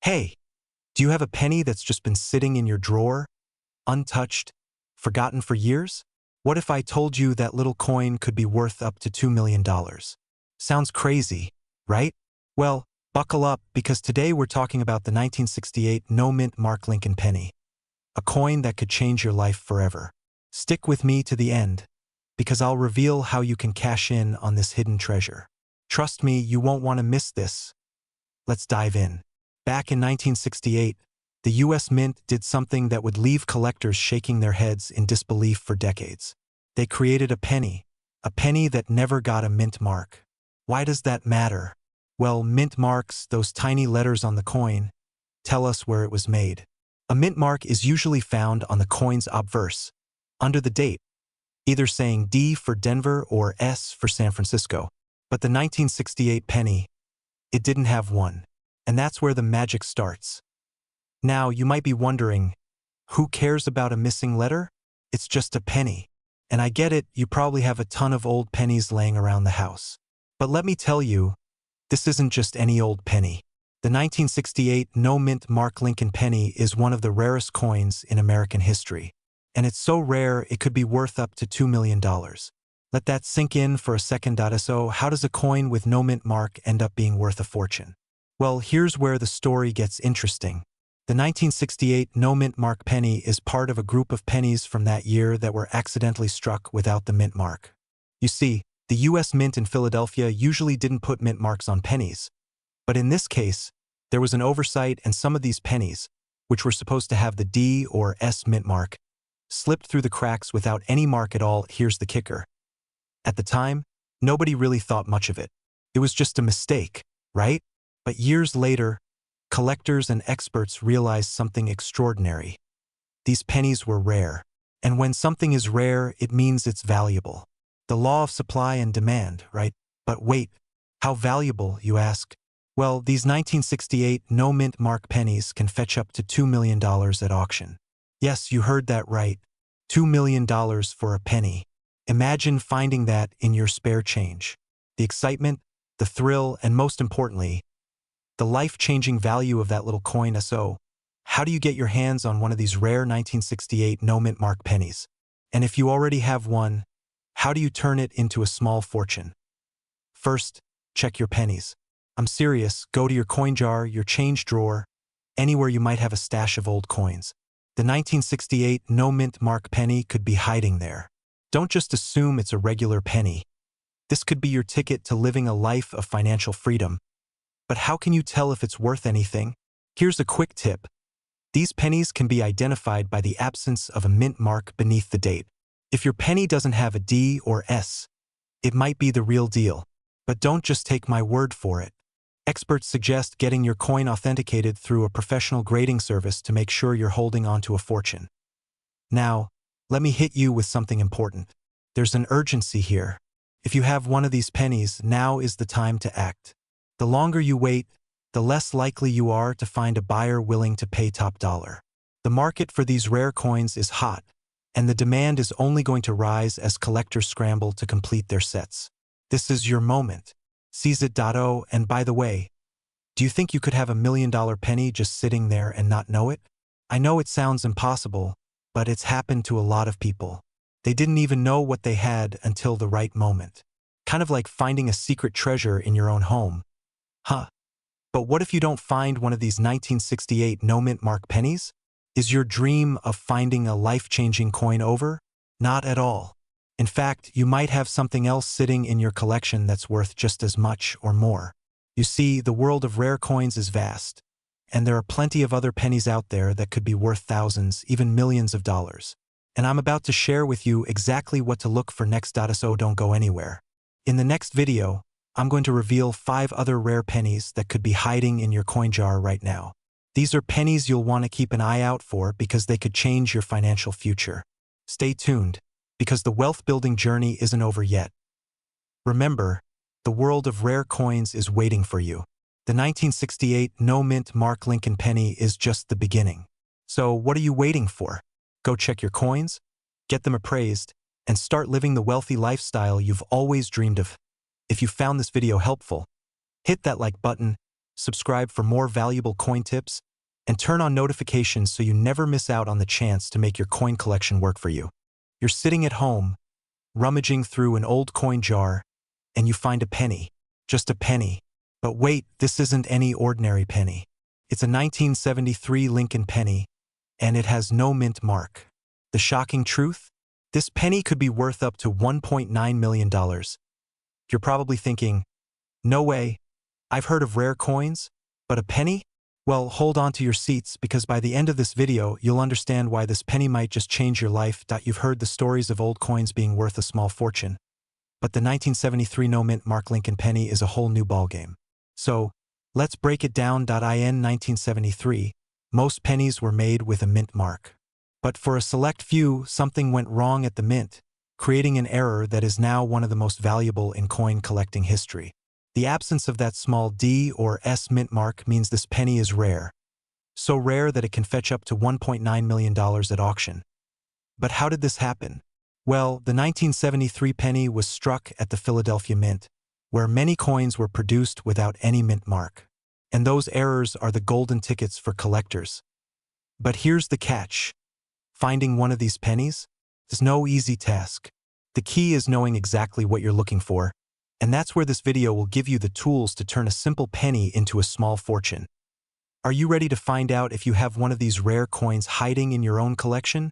Hey, do you have a penny that's just been sitting in your drawer, untouched, forgotten for years? What if I told you that little coin could be worth up to $2 million? Sounds crazy, right? Well, buckle up because today we're talking about the 1968 no-mint Mark Lincoln penny, a coin that could change your life forever. Stick with me to the end, because I'll reveal how you can cash in on this hidden treasure. Trust me, you won't want to miss this. Let's dive in. Back in 1968, the US Mint did something that would leave collectors shaking their heads in disbelief for decades. They created a penny that never got a mint mark. Why does that matter? Well, mint marks, those tiny letters on the coin, tell us where it was made. A mint mark is usually found on the coin's obverse, under the date, either saying D for Denver or S for San Francisco. But the 1968 penny, it didn't have one. And that's where the magic starts. Now, you might be wondering, who cares about a missing letter? It's just a penny. And I get it, you probably have a ton of old pennies laying around the house. But let me tell you, this isn't just any old penny. The 1968 no-mint Mark Lincoln penny is one of the rarest coins in American history. And it's so rare it could be worth up to $2 million. Let that sink in for a second. So, how does a coin with no mint mark end up being worth a fortune? Well, here's where the story gets interesting. The 1968 no-mint mark penny is part of a group of pennies from that year that were accidentally struck without the mint mark. You see, the US Mint in Philadelphia usually didn't put mint marks on pennies. But in this case, there was an oversight and some of these pennies, which were supposed to have the D or S mint mark, slipped through the cracks without any mark at all. Here's the kicker. At the time, nobody really thought much of it. It was just a mistake, right? But years later, collectors and experts realized something extraordinary. These pennies were rare. And when something is rare, it means it's valuable. The law of supply and demand, right? But wait, how valuable, you ask? Well, these 1968 no-mint mark pennies can fetch up to $2 million at auction. Yes, you heard that right. $2 million for a penny. Imagine finding that in your spare change. The excitement, the thrill, and most importantly, the life-changing value of that little coin. So, how do you get your hands on one of these rare 1968 no-mint mark pennies? And if you already have one, how do you turn it into a small fortune? First, check your pennies. I'm serious, go to your coin jar, your change drawer, anywhere you might have a stash of old coins. The 1968 no-mint mark penny could be hiding there. Don't just assume it's a regular penny. This could be your ticket to living a life of financial freedom. But how can you tell if it's worth anything? Here's a quick tip. These pennies can be identified by the absence of a mint mark beneath the date. If your penny doesn't have a D or S, it might be the real deal. But don't just take my word for it. Experts suggest getting your coin authenticated through a professional grading service to make sure you're holding onto a fortune. Now, let me hit you with something important. There's an urgency here. If you have one of these pennies, now is the time to act. The longer you wait, the less likely you are to find a buyer willing to pay top dollar. The market for these rare coins is hot, and the demand is only going to rise as collectors scramble to complete their sets. This is your moment. Seize it. And by the way, do you think you could have $1 million penny just sitting there and not know it? I know it sounds impossible, but it's happened to a lot of people. They didn't even know what they had until the right moment. Kind of like finding a secret treasure in your own home. Huh. But what if you don't find one of these 1968 no-mint mark pennies? Is your dream of finding a life-changing coin over? Not at all. In fact, you might have something else sitting in your collection that's worth just as much or more. You see, the world of rare coins is vast, and there are plenty of other pennies out there that could be worth thousands, even millions of dollars. And I'm about to share with you exactly what to look for next. So don't go anywhere. In the next video, I'm going to reveal 5 other rare pennies that could be hiding in your coin jar right now. These are pennies you'll want to keep an eye out for because they could change your financial future. Stay tuned, because the wealth-building journey isn't over yet. Remember, the world of rare coins is waiting for you. The 1968 no-mint Mark Lincoln penny is just the beginning. So what are you waiting for? Go check your coins, get them appraised, and start living the wealthy lifestyle you've always dreamed of. If you found this video helpful, hit that like button subscribe for more valuable coin tips, and turn on notifications so you never miss out on the chance to make your coin collection work for you. You're sitting at home, rummaging through an old coin jar, and you find a penny. Just a penny. But wait, this isn't any ordinary penny. It's a 1973 Lincoln penny, and it has no mint mark. The shocking truth? This penny could be worth up to $1.9 million. You're probably thinking, no way, I've heard of rare coins, but a penny? Well, hold on to your seats because by the end of this video, you'll understand why this penny might just change your life. You've heard the stories of old coins being worth a small fortune, but the 1973 no mint mark Lincoln penny is a whole new ballgame. So, let's break it down. In 1973, most pennies were made with a mint mark. But for a select few, something went wrong at the mint, creating an error that is now one of the most valuable in coin collecting history. The absence of that small D or S mint mark means this penny is rare. So rare that it can fetch up to $1.9 million at auction. But how did this happen? Well, the 1973 penny was struck at the Philadelphia Mint, where many coins were produced without any mint mark. And those errors are the golden tickets for collectors. But here's the catch. Finding one of these pennies is no easy task. The key is knowing exactly what you're looking for. And that's where this video will give you the tools to turn a simple penny into a small fortune. Are you ready to find out if you have one of these rare coins hiding in your own collection?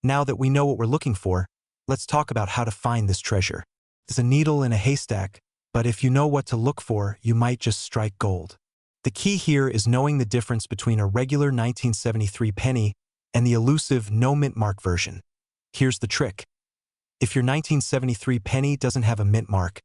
Now that we know what we're looking for, let's talk about how to find this treasure. It's a needle in a haystack, but if you know what to look for, you might just strike gold. The key here is knowing the difference between a regular 1973 penny and the elusive no mint mark version. Here's the trick. If your 1973 penny doesn't have a mint mark,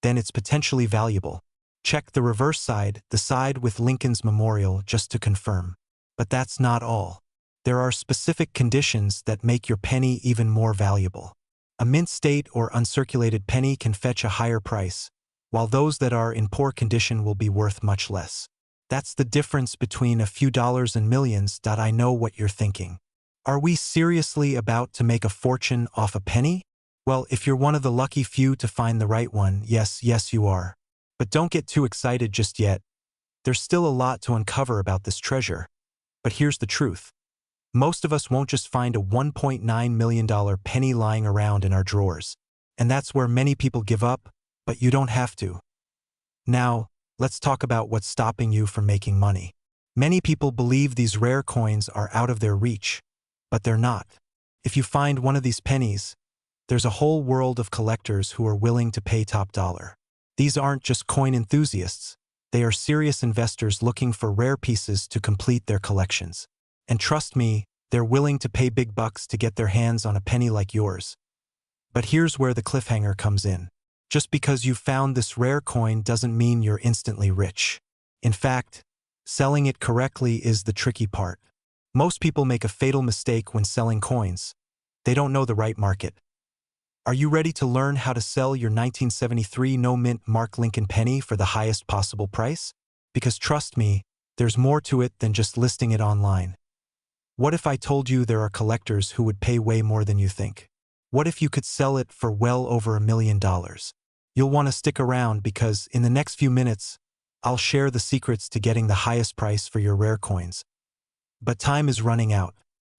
then it's potentially valuable. Check the reverse side, the side with Lincoln's memorial, just to confirm. But that's not all. There are specific conditions that make your penny even more valuable. A mint state or uncirculated penny can fetch a higher price, while those that are in poor condition will be worth much less. That's the difference between a few dollars and millions. I know what you're thinking. Are we seriously about to make a fortune off a penny? Well, if you're one of the lucky few to find the right one, yes, you are. But don't get too excited just yet. There's still a lot to uncover about this treasure. But here's the truth. Most of us won't just find a $1.9 million penny lying around in our drawers. And that's where many people give up, but you don't have to. Now, let's talk about what's stopping you from making money. Many people believe these rare coins are out of their reach, but they're not. If you find one of these pennies, there's a whole world of collectors who are willing to pay top dollar. These aren't just coin enthusiasts. They are serious investors looking for rare pieces to complete their collections. And trust me, they're willing to pay big bucks to get their hands on a penny like yours. But here's where the cliffhanger comes in. Just because you found this rare coin doesn't mean you're instantly rich. In fact, selling it correctly is the tricky part. Most people make a fatal mistake when selling coins. They don't know the right market. Are you ready to learn how to sell your 1973 no mint mark Lincoln penny for the highest possible price? Because trust me, there's more to it than just listing it online. What if I told you there are collectors who would pay way more than you think? What if you could sell it for well over $1 million? You'll want to stick around because in the next few minutes, I'll share the secrets to getting the highest price for your rare coins. But time is running out.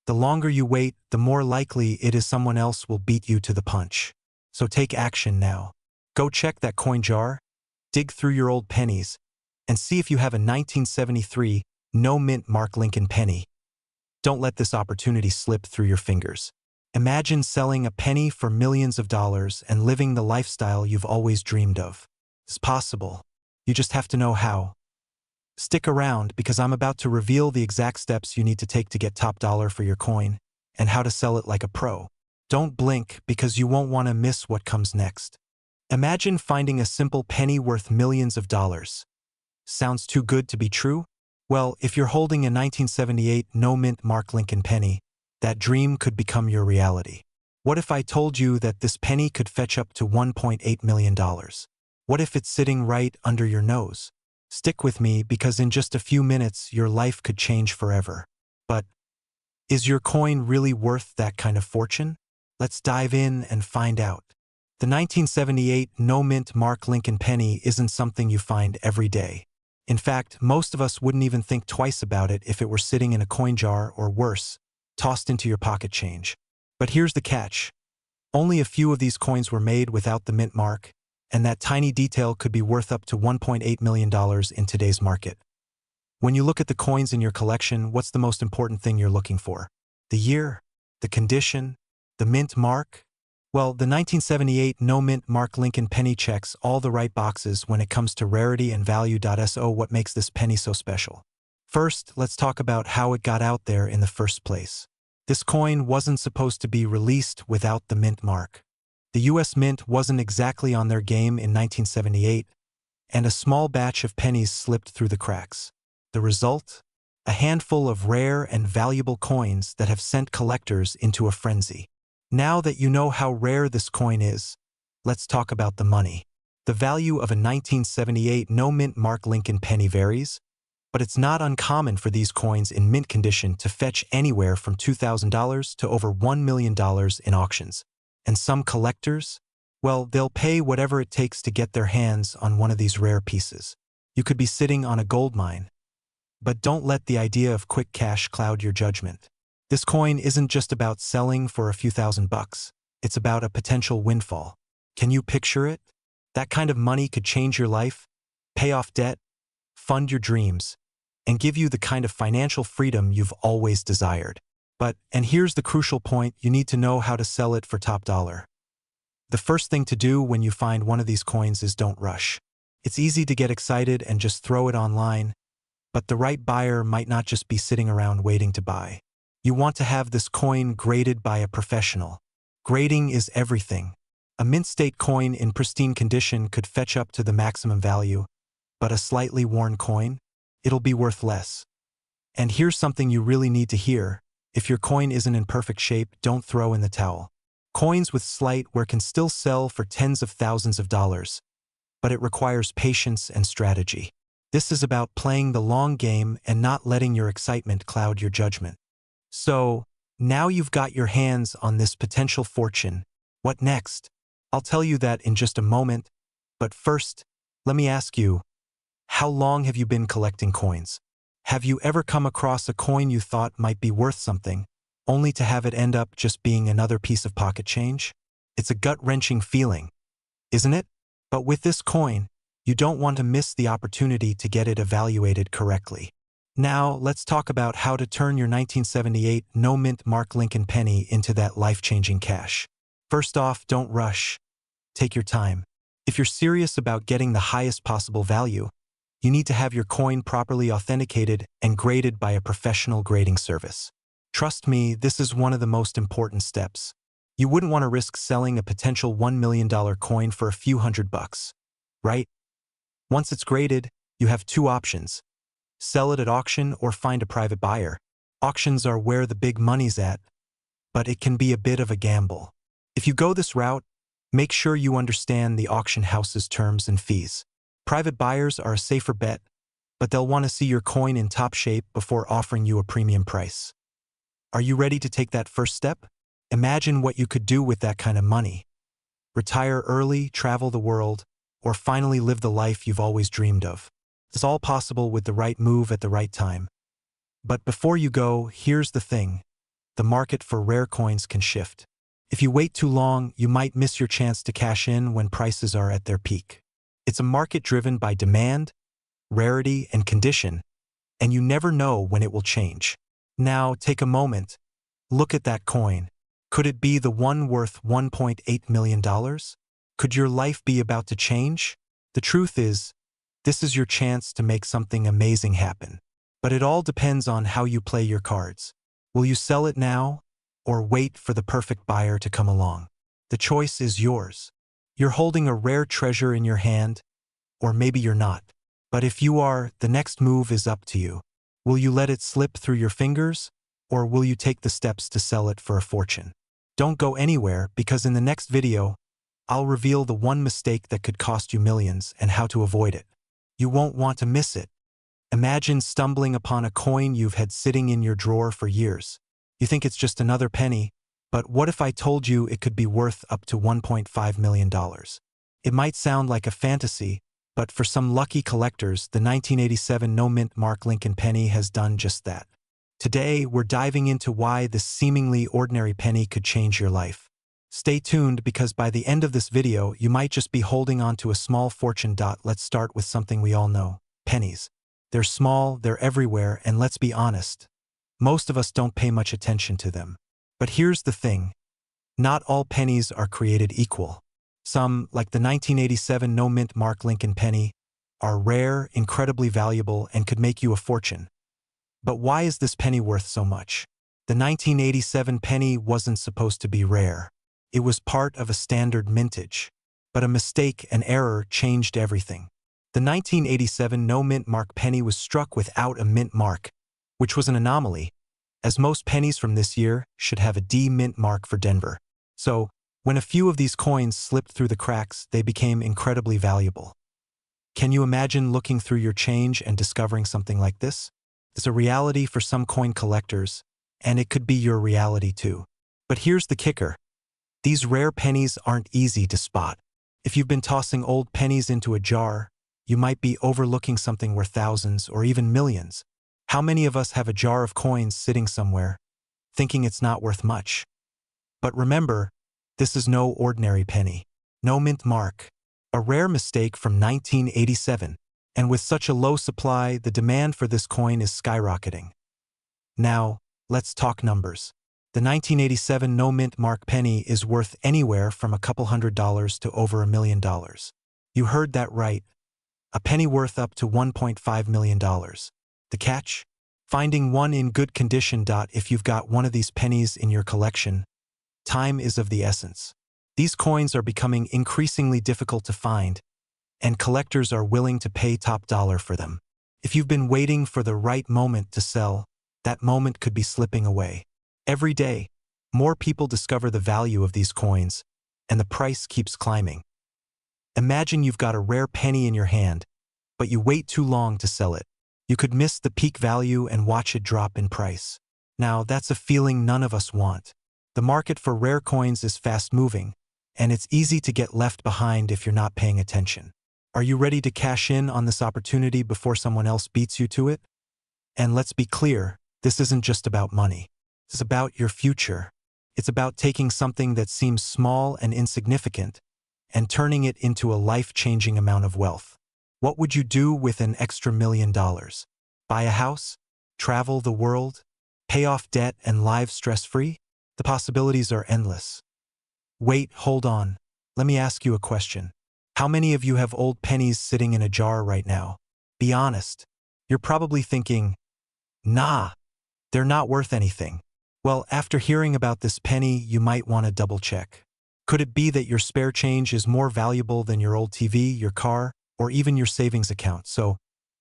The longer you wait, the more likely it is someone else will beat you to the punch. So take action now. Go check that coin jar, dig through your old pennies, and see if you have a 1973 no mint mark Lincoln penny. Don't let this opportunity slip through your fingers. Imagine selling a penny for millions of dollars and living the lifestyle you've always dreamed of. It's possible. You just have to know how. Stick around because I'm about to reveal the exact steps you need to take to get top dollar for your coin and how to sell it like a pro. Don't blink because you won't want to miss what comes next. Imagine finding a simple penny worth millions of dollars. Sounds too good to be true? Well, if you're holding a 1978 no mint mark Lincoln penny, that dream could become your reality. What if I told you that this penny could fetch up to $1.8 million? What if it's sitting right under your nose? Stick with me because in just a few minutes your life could change forever. But is your coin really worth that kind of fortune? Let's dive in and find out. The 1978 no mint mark Lincoln penny isn't something you find every day. In fact, most of us wouldn't even think twice about it if it were sitting in a coin jar or worse, tossed into your pocket change. But here's the catch. Only a few of these coins were made without the mint mark, and that tiny detail could be worth up to $1.8 million in today's market. When you look at the coins in your collection, what's the most important thing you're looking for? The year? The condition? The mint mark? Well, the 1978 no mint mark Lincoln penny checks all the right boxes when it comes to rarity and value. So what makes this penny so special? First, let's talk about how it got out there in the first place. This coin wasn't supposed to be released without the mint mark. The US Mint wasn't exactly on their game in 1978, and a small batch of pennies slipped through the cracks. The result? A handful of rare and valuable coins that have sent collectors into a frenzy. Now that you know how rare this coin is, let's talk about the money. The value of a 1978 no mint mark Lincoln penny varies, but it's not uncommon for these coins in mint condition to fetch anywhere from $2,000 to over $1 million in auctions. And some collectors? Well, they'll pay whatever it takes to get their hands on one of these rare pieces. You could be sitting on a gold mine. But don't let the idea of quick cash cloud your judgment. This coin isn't just about selling for a few $1,000s. It's about a potential windfall. Can you picture it? That kind of money could change your life, pay off debt, fund your dreams, and give you the kind of financial freedom you've always desired. And here's the crucial point, you need to know how to sell it for top dollar. The first thing to do when you find one of these coins is don't rush. It's easy to get excited and just throw it online, but the right buyer might not just be sitting around waiting to buy. You want to have this coin graded by a professional. Grading is everything. A mint state coin in pristine condition could fetch up to the maximum value, but a slightly worn coin? It'll be worth less. And here's something you really need to hear. If your coin isn't in perfect shape, don't throw in the towel. Coins with slight wear can still sell for tens of thousands of dollars, but it requires patience and strategy. This is about playing the long game and not letting your excitement cloud your judgment. So, now you've got your hands on this potential fortune. What next? I'll tell you that in just a moment, but first, let me ask you, how long have you been collecting coins? Have you ever come across a coin you thought might be worth something, only to have it end up just being another piece of pocket change? It's a gut-wrenching feeling, isn't it? But with this coin, you don't want to miss the opportunity to get it evaluated correctly. Now, let's talk about how to turn your 1978 no mint mark Lincoln penny into that life-changing cash. First off, don't rush. Take your time. If you're serious about getting the highest possible value, you need to have your coin properly authenticated and graded by a professional grading service. Trust me, this is one of the most important steps. You wouldn't want to risk selling a potential $1 million coin for a few $100, right? Once it's graded, you have two options. Sell it at auction or find a private buyer. Auctions are where the big money's at, but it can be a bit of a gamble. If you go this route, make sure you understand the auction house's terms and fees. Private buyers are a safer bet, but they'll want to see your coin in top shape before offering you a premium price. Are you ready to take that first step? Imagine what you could do with that kind of money. Retire early, travel the world, or finally live the life you've always dreamed of. It's all possible with the right move at the right time. But before you go, here's the thing. The market for rare coins can shift. If you wait too long, you might miss your chance to cash in when prices are at their peak. It's a market driven by demand, rarity, and condition, and you never know when it will change. Now, take a moment. Look at that coin. Could it be the one worth $1.8 million? Could your life be about to change? The truth is, this is your chance to make something amazing happen. But it all depends on how you play your cards. Will you sell it now, or wait for the perfect buyer to come along? The choice is yours. You're holding a rare treasure in your hand, or maybe you're not. But if you are, the next move is up to you. Will you let it slip through your fingers, or will you take the steps to sell it for a fortune? Don't go anywhere, because in the next video, I'll reveal the one mistake that could cost you millions and how to avoid it. You won't want to miss it. Imagine stumbling upon a coin you've had sitting in your drawer for years. You think it's just another penny, but what if I told you it could be worth up to $1.5 million? It might sound like a fantasy, But for some lucky collectors, the 1987 no-mint Mark Lincoln penny has done just that. Today, we're diving into why this seemingly ordinary penny could change your life. Stay tuned because by the end of this video, you might just be holding on to a small fortune. Let's start with something we all know: pennies. They're small, they're everywhere, and let's be honest, most of us don't pay much attention to them. But here's the thing: not all pennies are created equal. Some, like the 1987 no-mint Mark Lincoln penny, are rare, incredibly valuable, and could make you a fortune. But why is this penny worth so much? The 1987 penny wasn't supposed to be rare. It was part of a standard mintage. But a mistake, an error, changed everything. The 1987 no-mint Mark penny was struck without a mint mark, which was an anomaly, as most pennies from this year should have a D mint mark for Denver. So, when a few of these coins slipped through the cracks, they became incredibly valuable. Can you imagine looking through your change and discovering something like this? It's a reality for some coin collectors, and it could be your reality too. But here's the kicker: these rare pennies aren't easy to spot. If you've been tossing old pennies into a jar, you might be overlooking something worth thousands or even millions. How many of us have a jar of coins sitting somewhere, thinking it's not worth much? But remember, this is no ordinary penny. No mint mark. A rare mistake from 1987. And with such a low supply, the demand for this coin is skyrocketing. Now, let's talk numbers. The 1987 no-mint Mark penny is worth anywhere from a couple $100s to over $1 million. You heard that right. A penny worth up to $1.5 million. The catch? Finding one in good condition. If you've got one of these pennies in your collection, time is of the essence. These coins are becoming increasingly difficult to find, and collectors are willing to pay top dollar for them. If you've been waiting for the right moment to sell, that moment could be slipping away. Every day, more people discover the value of these coins, and the price keeps climbing. Imagine you've got a rare penny in your hand, but you wait too long to sell it. You could miss the peak value and watch it drop in price. Now, that's a feeling none of us want. The market for rare coins is fast-moving, and it's easy to get left behind if you're not paying attention. Are you ready to cash in on this opportunity before someone else beats you to it? And let's be clear, this isn't just about money. It's about your future. It's about taking something that seems small and insignificant and turning it into a life-changing amount of wealth. What would you do with an extra $1 million? Buy a house? Travel the world? Pay off debt and live stress-free? The possibilities are endless. Wait, hold on. Let me ask you a question. How many of you have old pennies sitting in a jar right now? Be honest. You're probably thinking, nah, they're not worth anything. Well, after hearing about this penny, you might want to double-check. Could it be that your spare change is more valuable than your old TV, your car, or even your savings account? So,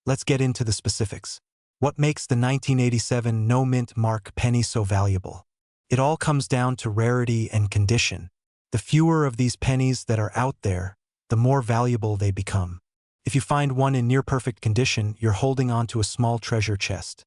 let's get into the specifics. What makes the 1987 no-mint Mark penny so valuable? It all comes down to rarity and condition. The fewer of these pennies that are out there, the more valuable they become. If you find one in near-perfect condition, you're holding on to a small treasure chest.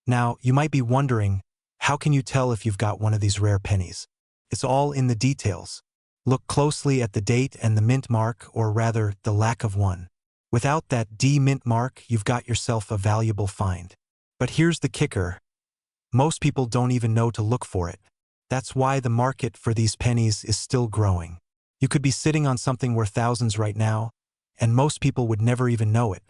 Now, you might be wondering, how can you tell if you've got one of these rare pennies? It's all in the details. Look closely at the date and the mint mark, or rather, the lack of one. Without that D mint mark, you've got yourself a valuable find. But here's the kicker. Most people don't even know to look for it. That's why the market for these pennies is still growing. You could be sitting on something worth thousands right now, and most people would never even know it.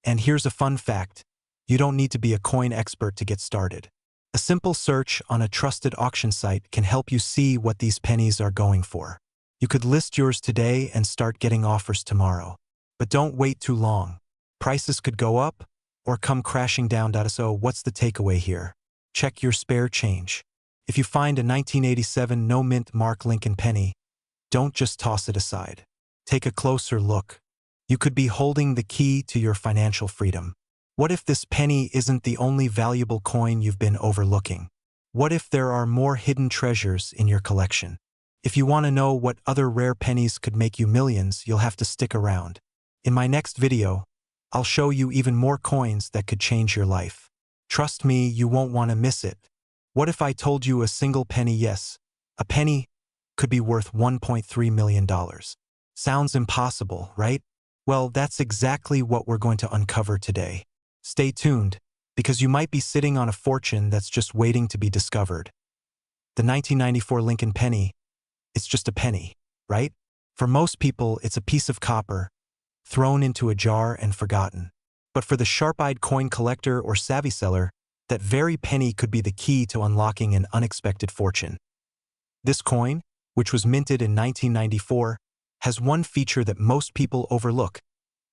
And here's a fun fact. You don't need to be a coin expert to get started. A simple search on a trusted auction site can help you see what these pennies are going for. You could list yours today and start getting offers tomorrow. But don't wait too long. Prices could go up or come crashing down. So what's the takeaway here? Check your spare change. If you find a 1987 no-mint Mark Lincoln penny, don't just toss it aside. Take a closer look. You could be holding the key to your financial freedom. What if this penny isn't the only valuable coin you've been overlooking? What if there are more hidden treasures in your collection? If you want to know what other rare pennies could make you millions, you'll have to stick around. In my next video, I'll show you even more coins that could change your life. Trust me, you won't want to miss it. What if I told you a single penny, yes, a penny, could be worth $1.3 million? Sounds impossible, right? Well, that's exactly what we're going to uncover today. Stay tuned, because you might be sitting on a fortune that's just waiting to be discovered. The 1994 Lincoln penny, it's just a penny, right? For most people, it's a piece of copper, thrown into a jar and forgotten. But for the sharp-eyed coin collector or savvy seller, that very penny could be the key to unlocking an unexpected fortune. This coin, which was minted in 1994, has one feature that most people overlook: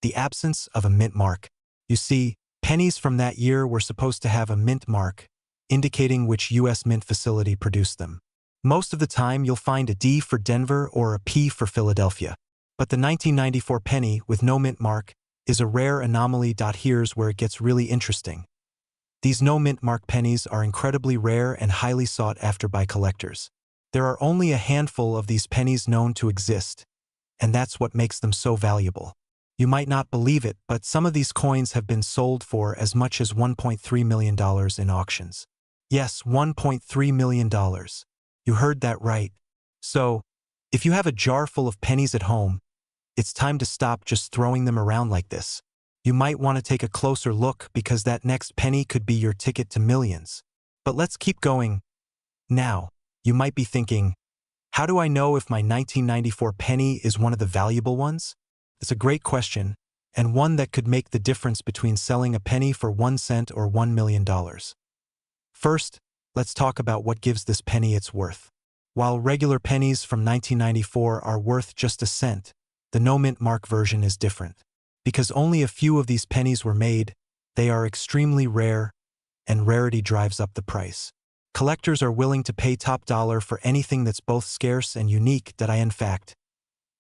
the absence of a mint mark. You see, pennies from that year were supposed to have a mint mark, indicating which U.S. mint facility produced them. Most of the time, you'll find a D for Denver or a P for Philadelphia. But the 1994 penny with no mint mark is a rare anomaly. Here's where it gets really interesting. These no mint mark pennies are incredibly rare and highly sought after by collectors. There are only a handful of these pennies known to exist, and that's what makes them so valuable. You might not believe it, but some of these coins have been sold for as much as $1.3 million in auctions. Yes, $1.3 million. You heard that right. So, if you have a jar full of pennies at home, it's time to stop just throwing them around like this. You might want to take a closer look, because that next penny could be your ticket to millions. But let's keep going. Now, you might be thinking, how do I know if my 1994 penny is one of the valuable ones? It's a great question, and one that could make the difference between selling a penny for 1 cent or $1 million. First, let's talk about what gives this penny its worth. While regular pennies from 1994 are worth just a cent, the no mint mark version is different. Because only a few of these pennies were made, they are extremely rare, and rarity drives up the price. Collectors are willing to pay top dollar for anything that's both scarce and unique. In fact,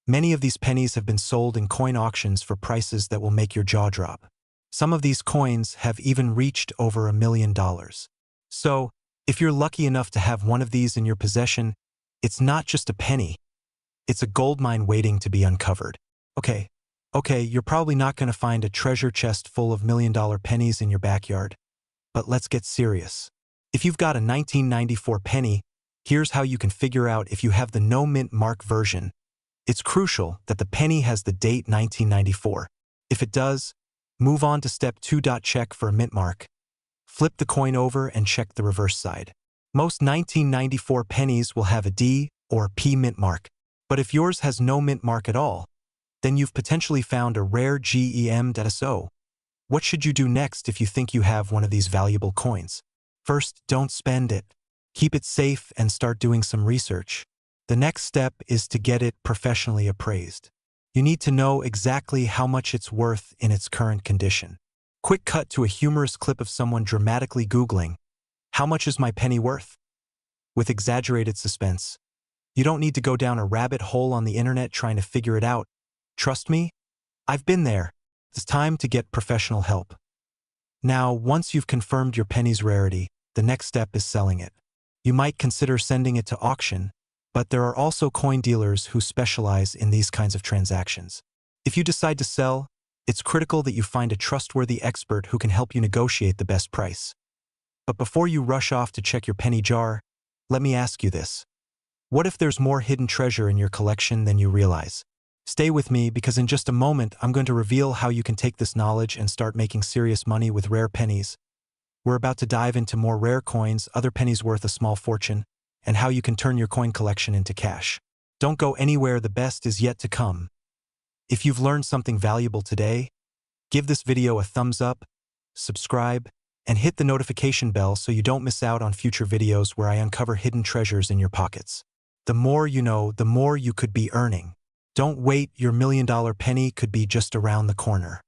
many of these pennies have been sold in coin auctions for prices that will make your jaw drop. Some of these coins have even reached over $1 million. So, if you're lucky enough to have one of these in your possession, it's not just a penny. It's a goldmine waiting to be uncovered. Okay, you're probably not going to find a treasure chest full of $1 million pennies in your backyard. But let's get serious. If you've got a 1994 penny, here's how you can figure out if you have the no mint mark version. It's crucial that the penny has the date 1994. If it does, move on to step 2. Check for a mint mark. Flip the coin over and check the reverse side. Most 1994 pennies will have a D or a P mint mark. But if yours has no mint mark at all, then you've potentially found a rare gem. So, what should you do next if you think you have one of these valuable coins? First, don't spend it. Keep it safe and start doing some research. The next step is to get it professionally appraised. You need to know exactly how much it's worth in its current condition. Quick cut to a humorous clip of someone dramatically Googling, "How much is my penny worth?" with exaggerated suspense. You don't need to go down a rabbit hole on the internet trying to figure it out. Trust me, I've been there. It's time to get professional help. Now, once you've confirmed your penny's rarity, the next step is selling it. You might consider sending it to auction, but there are also coin dealers who specialize in these kinds of transactions. If you decide to sell, it's critical that you find a trustworthy expert who can help you negotiate the best price. But before you rush off to check your penny jar, let me ask you this. What if there's more hidden treasure in your collection than you realize? Stay with me, because in just a moment I'm going to reveal how you can take this knowledge and start making serious money with rare pennies. We're about to dive into more rare coins, other pennies worth a small fortune, and how you can turn your coin collection into cash. Don't go anywhere, the best is yet to come. If you've learned something valuable today, give this video a thumbs up, subscribe, and hit the notification bell so you don't miss out on future videos where I uncover hidden treasures in your pockets. The more you know, the more you could be earning. Don't wait, your $1 million penny could be just around the corner.